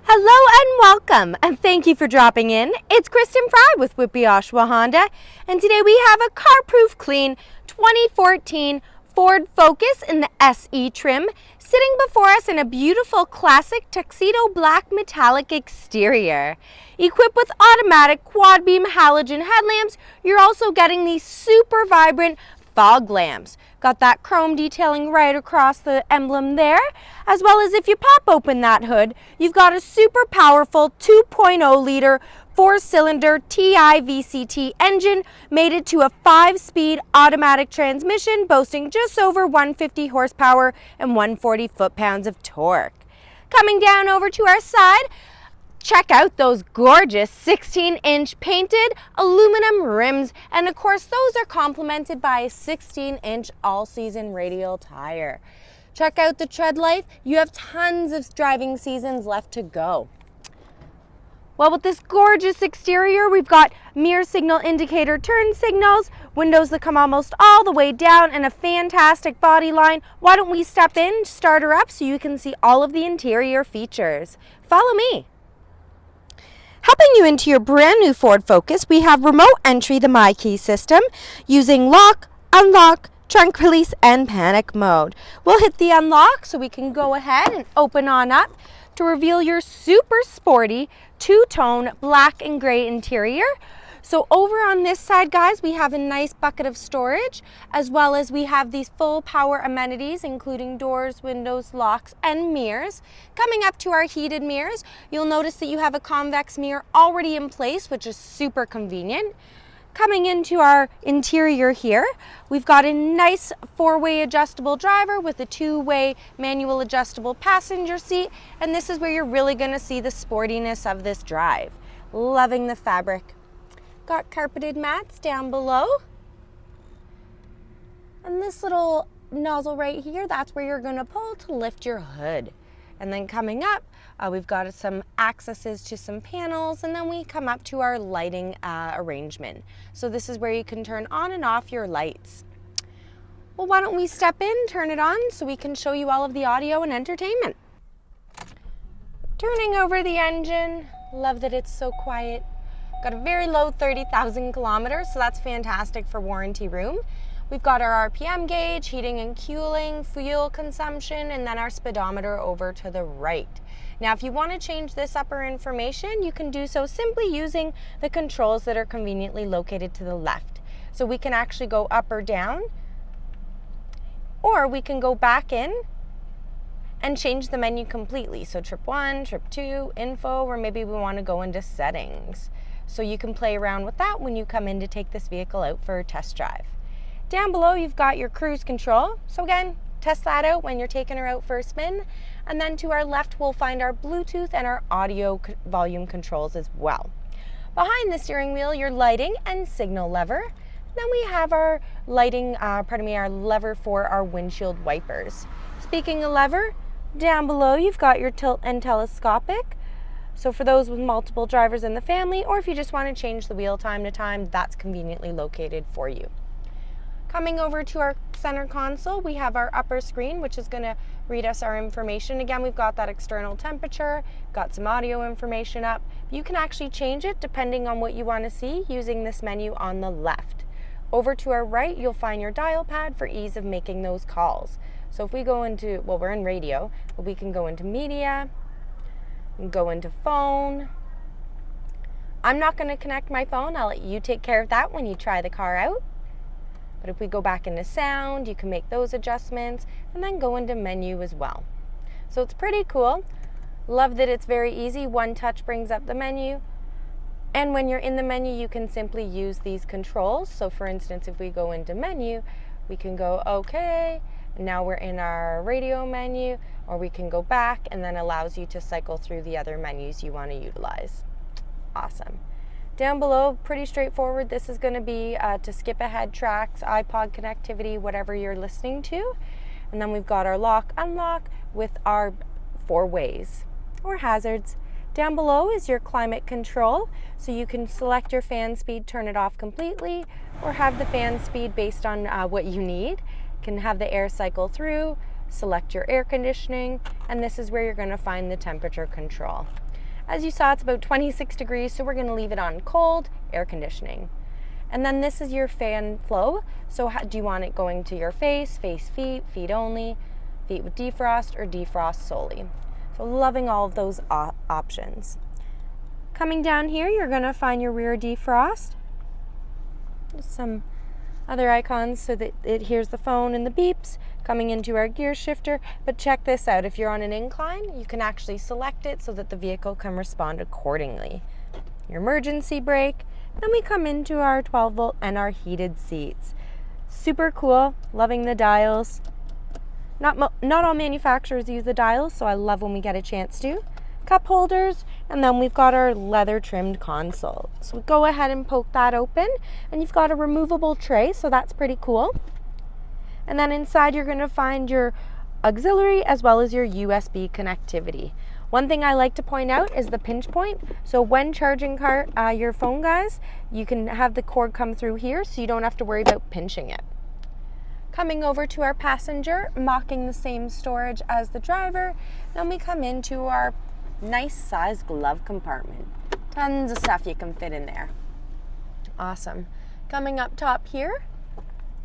Hello and welcome, and thank you for dropping in. It's Kristen Fry with WHITBY OSHAWA Honda, and today we have a car-proof clean 2014 Ford Focus in the SE trim, sitting before us in a beautiful classic Tuxedo Black Metallic exterior. Equipped with automatic quad-beam halogen headlamps, you're also getting these super vibrant fog lamps. Got that chrome detailing right across the emblem there, as well as if you pop open that hood, you've got a super powerful 2.0 liter 4-cylinder TI VCT engine mated to a 5-speed automatic transmission boasting just over 150 horsepower and 140 foot-pounds of torque. Coming down over to our side, check out those gorgeous 16-inch painted aluminum rims, and of course those are complemented by a 16-inch all-season radial tire. Check out the tread life. You have tons of driving seasons left to go. Well, with this gorgeous exterior, we've got mirror signal indicator turn signals, windows that come almost all the way down, and a fantastic body line. Why don't we step in, start her up so you can see all of the interior features. Follow me. Helping you into your brand new Ford Focus, we have remote entry, the My Key system, using lock, unlock, trunk release, and panic mode. We'll hit the unlock so we can go ahead and open on up to reveal your super sporty two-tone black and gray interior. So over on this side, guys, we have a nice bucket of storage, as well as we have these full power amenities, including doors, windows, locks, and mirrors. Coming up to our heated mirrors, you'll notice that you have a convex mirror already in place, which is super convenient. Coming into our interior here, we've got a nice 4-way adjustable driver with a 2-way manual adjustable passenger seat, and this is where you're really going to see the sportiness of this drive. Loving the fabric. Got carpeted mats down below. And this little nozzle right here, that's where you're going to pull to lift your hood. And then coming up, we've got some accesses to some panels, and then we come up to our lighting arrangement. So this is where you can turn on and off your lights. Well, why don't we step in, turn it on, so we can show you all of the audio and entertainment. Turning over the engine, love that it's so quiet. Got a very low 30,000 kilometers, so that's fantastic for warranty room. We've got our RPM gauge, heating and cooling, fuel consumption, and then our speedometer over to the right. Now, if you want to change this upper information, you can do so simply using the controls that are conveniently located to the left. So we can actually go up or down, or we can go back in and change the menu completely. So trip 1, trip 2, info, or maybe we want to go into settings. So you can play around with that when you come in to take this vehicle out for a test drive. Down below, you've got your cruise control. So again, test that out when you're taking her out for a spin. And then to our left, we'll find our Bluetooth and our audio volume controls as well. Behind the steering wheel, your lighting and signal lever. Then we have our our lever for our windshield wipers. Speaking of lever, down below, you've got your tilt and telescopic. So for those with multiple drivers in the family, or if you just want to change the wheel time to time, that's conveniently located for you. Coming over to our center console, we have our upper screen, which is going to read us our information. Again, we've got that external temperature, got some audio information up. You can actually change it depending on what you want to see using this menu on the left. Over to our right, you'll find your dial pad for ease of making those calls. So if we go into, well, we're in radio, but we can go into media, and go into phone. I'm not going to connect my phone. I'll let you take care of that when you try the car out. But if we go back into sound, you can make those adjustments and then go into menu as well. So it's pretty cool. Love that it's very easy. One touch brings up the menu. And when you're in the menu, you can simply use these controls. So for instance, if we go into menu, we can go okay. Now we're in our radio menu, or we can go back, and then allows you to cycle through the other menus you want to utilize. Awesome. Down below, pretty straightforward. This is going to be to skip ahead tracks, iPod connectivity, whatever you're listening to. And then we've got our lock, unlock with our 4 ways or hazards. Down below is your climate control. So you can select your fan speed, turn it off completely, or have the fan speed based on what you need. You can have the air cycle through, select your air conditioning, and this is where you're going to find the temperature control. As you saw, it's about 26 degrees, so we're going to leave it on cold, air conditioning. And then this is your fan flow. So do you want it going to your face, feet, feet only, feet with defrost, or defrost solely? So loving all of those options. Coming down here, you're going to find your rear defrost. Just some other icons so that it hears the phone and the beeps. Coming into our gear shifter, but check this out. If you're on an incline, you can actually select it so that the vehicle can respond accordingly. Your emergency brake. Then we come into our 12 volt and our heated seats. Super cool, loving the dials. Not all manufacturers use the dials, so I love when we get a chance to. Cup holders, and then we've got our leather trimmed console. So we go ahead and poke that open, and you've got a removable tray, so that's pretty cool. And then inside you're going to find your auxiliary as well as your USB connectivity. One thing I like to point out is the pinch point. So when charging your phone, guys, you can have the cord come through here so you don't have to worry about pinching it. Coming over to our passenger, mocking the same storage as the driver, then we come into our nice sized glove compartment. Tons of stuff you can fit in there. Awesome. Coming up top here,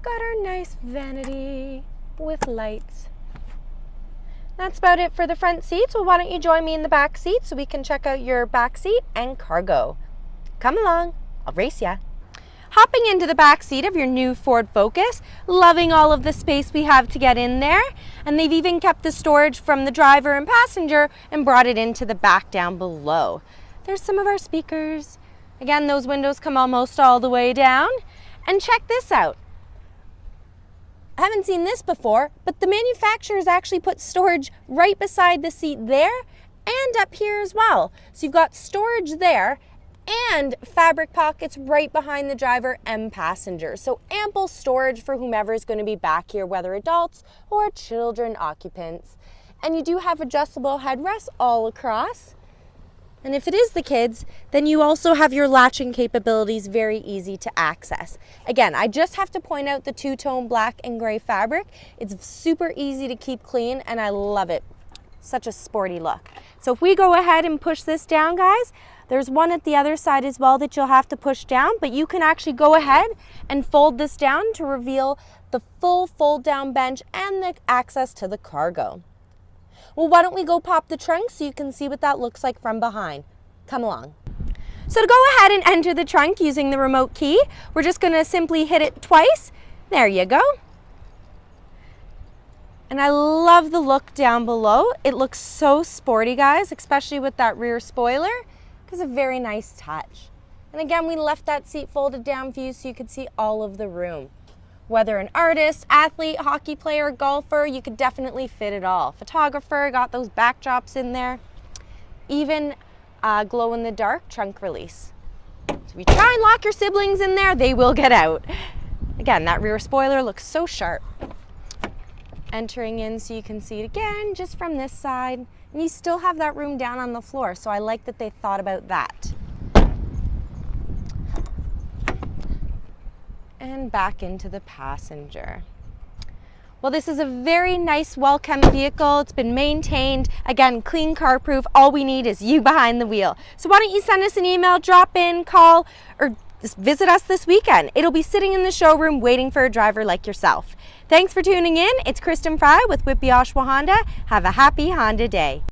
got our nice vanity with lights. That's about it for the front seat, so why don't you join me in the back seat so we can check out your back seat and cargo. Come along, I'll race ya. Hopping into the back seat of your new Ford Focus, loving all of the space we have to get in there, and they've even kept the storage from the driver and passenger and brought it into the back down below. There's some of our speakers. Again, those windows come almost all the way down. And check this out. I haven't seen this before, but the manufacturers actually put storage right beside the seat there and up here as well. So you've got storage there and fabric pockets right behind the driver and passenger. So ample storage for whomever is going to be back here, whether adults or children occupants. And you do have adjustable headrests all across. And if it is the kids, then you also have your latching capabilities very easy to access. Again, I just have to point out the two-tone black and gray fabric. It's super easy to keep clean and I love it. Such a sporty look. So if we go ahead and push this down, guys, there's one at the other side as well that you'll have to push down, but you can actually go ahead and fold this down to reveal the full fold-down bench and the access to the cargo. Well, why don't we go pop the trunk so you can see what that looks like from behind. Come along. So to go ahead and enter the trunk using the remote key, we're just going to simply hit it twice. There you go. And I love the look down below. It looks so sporty, guys, especially with that rear spoiler. It's a very nice touch. And again, we left that seat folded down for you so you could see all of the room. Whether an artist, athlete, hockey player, golfer, you could definitely fit it all. Photographer, got those backdrops in there. Even glow-in-the-dark trunk release. So if you try and lock your siblings in there, they will get out. Again, that rear spoiler looks so sharp. Entering in so you can see it again, just from this side. And you still have that room down on the floor, so I like that they thought about that. And back into the passenger. Well, this is a very nice, well-kept vehicle. It's been maintained. Again, clean, car-proof. All we need is you behind the wheel. So why don't you send us an email, drop in, call, or just visit us this weekend. It'll be sitting in the showroom waiting for a driver like yourself. Thanks for tuning in. It's Kristen Fry with WHITBY Oshawa Honda. Have a happy Honda day.